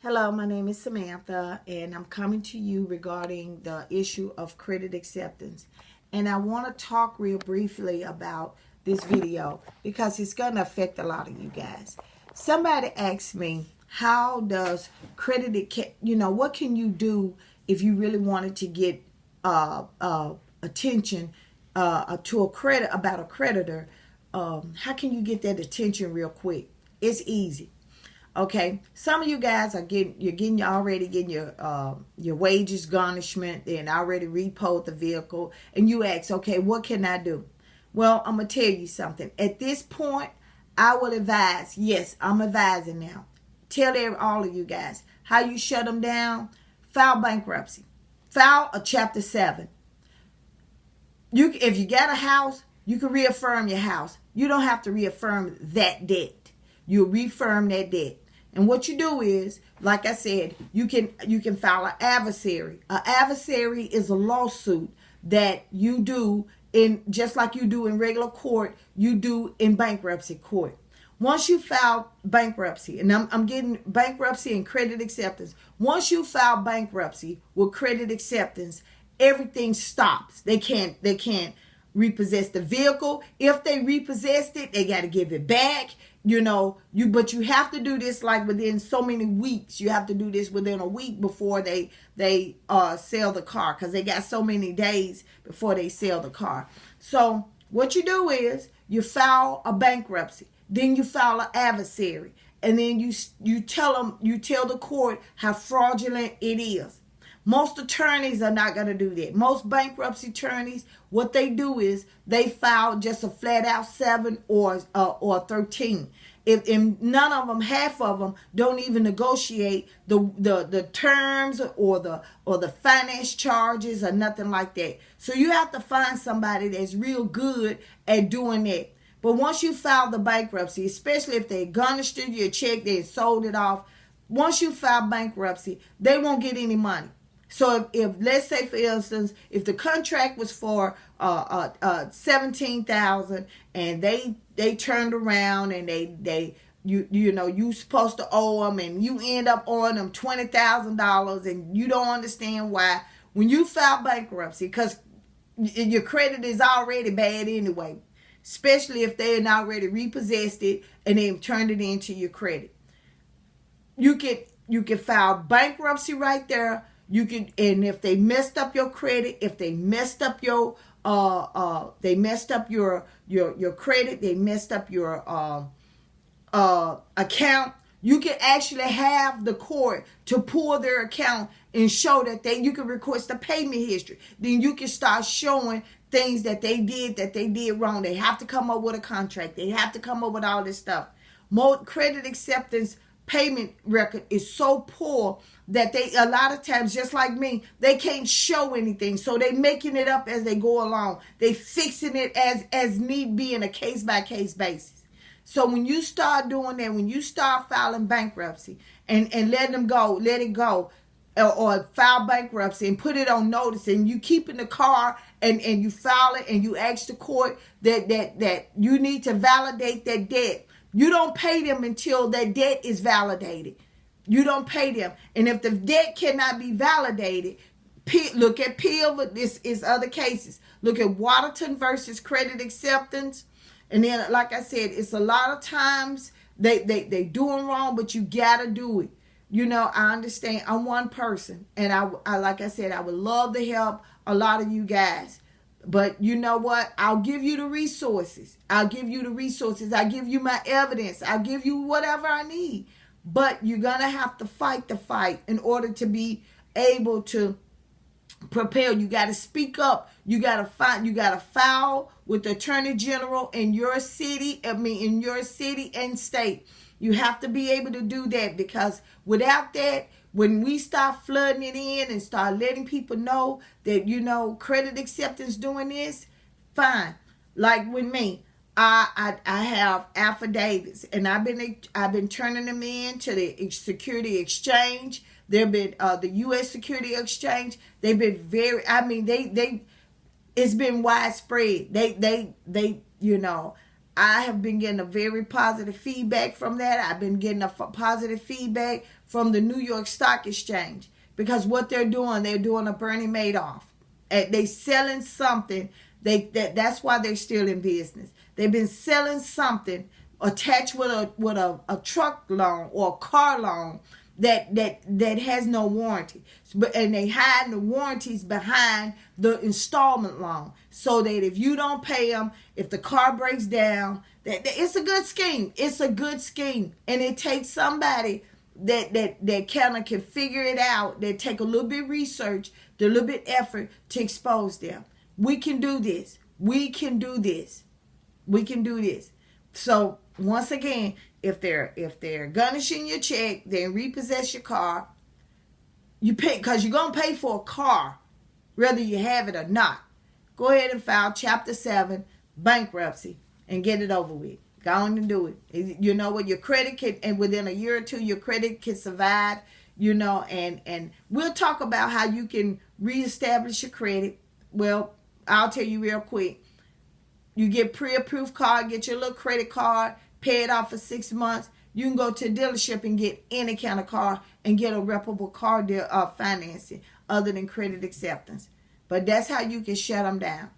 Hello, my name is Samantha, and I'm coming to you regarding the issue of credit acceptance. And I want to talk real briefly about this video because it's going to affect a lot of you guys. Somebody asked me, how does what can you do if you really wanted to get attention to about a creditor? How can you get that attention real quick? It's easy. Okay, some of you guys are already getting your wages garnishment and already repoed the vehicle, and you ask, okay, what can I do? Well, I'm gonna tell you something. At this point, I will advise. Yes, I'm advising now. Tell all of you guys how you shut them down. File bankruptcy. File a Chapter 7. If you got a house, you can reaffirm your house. You don't have to reaffirm that debt. You reaffirm that debt. And what you do is, like I said, you can file an adversary. An adversary is a lawsuit that you do just like you do in regular court, you do in bankruptcy court. Once you file bankruptcy, and I'm getting bankruptcy and credit acceptance. Once you file bankruptcy with credit acceptance, everything stops. They can't repossess the vehicle. If they repossessed it, they got to give it back. But you have to do this like within so many weeks. You have to do this within a week before they sell the car, because they got so many days before they sell the car. So what you do is you file a bankruptcy, then you file an adversary, and then you tell the court how fraudulent it is. Most attorneys are not going to do that. Most bankruptcy attorneys, what they do is they file just a flat out 7 or 13. If none of them, half of them, don't even negotiate the terms or the finance charges or nothing like that. So you have to find somebody that's real good at doing that. But once you file the bankruptcy, especially if they garnished your check, they sold it off. Once you file bankruptcy, they won't get any money. So if let's say, for instance, if the contract was for $17,000 and they turned around and you supposed to owe them, and you end up owing them $20,000, and you don't understand why, when you file bankruptcy, because your credit is already bad anyway, especially if they had already repossessed it and then turned it into your credit. You can file bankruptcy right there. And if they messed up your credit, if they messed up your credit, they messed up your account, you can actually have the court to pull their account and show that you can request a payment history. Then you can start showing things that they did wrong. They have to come up with a contract. They have to come up with all this stuff. More credit acceptance payment record is so poor that they, a lot of times, just like me, they can't show anything. So they making it up as they go along. They fixing it as need be in a case-by-case basis. So when you start doing that, when you start filing bankruptcy and let it go, or file bankruptcy and put it on notice, and you keep in the car and you file it and you ask the court that you need to validate that debt. You don't pay them until that debt is validated. You don't pay them. And if the debt cannot be validated, look at Peel. This is other cases. Look at Waterton versus credit acceptance. And then, like I said, it's a lot of times they doing wrong, but you got to do it. I understand. I'm one person. And I like I said, I would love to help a lot of you guys. But you know what? I'll give you the resources. I'll give you my evidence. I'll give you whatever I need. But you're going to have to fight the fight in order to be able to prepare. You got to speak up. You got to file with the Attorney General in your city and state. You have to be able to do that, because without that, when we start flooding it in and start letting people know that, credit acceptance doing this, fine. Like with me, I have affidavits, and I've been turning them in to the Security Exchange. They've been the U.S. Security Exchange. They've been it's been widespread. I have been getting a very positive feedback from that. I've been getting a positive feedback from the New York Stock Exchange, because what they're doing a Bernie Madoff. They selling something. That's why they're still in business. They've been selling something attached with a truck loan or a car loan that has no warranty, and they hide the warranties behind the installment loan, so that if you don't pay them, if the car breaks down, it's a good scheme. It's a good scheme, and it takes somebody that kind of can figure it out, that take a little bit of research, a little bit of effort to expose them. We can do this. We can do this. We can do this. So once again, if they're garnishing your check, then repossess your car, you pay, because you're gonna pay for a car, whether you have it or not. Go ahead and file Chapter 7 bankruptcy and get it over with. Go on and do it. You know what, your credit can, and within a year or two, your credit can survive. You know, and we'll talk about how you can reestablish your credit. Well, I'll tell you real quick. You get pre-approved card, get your little credit card, pay it off for 6 months. You can go to a dealership and get any kind of car and get a reputable car deal financing other than credit acceptance. But that's how you can shut them down.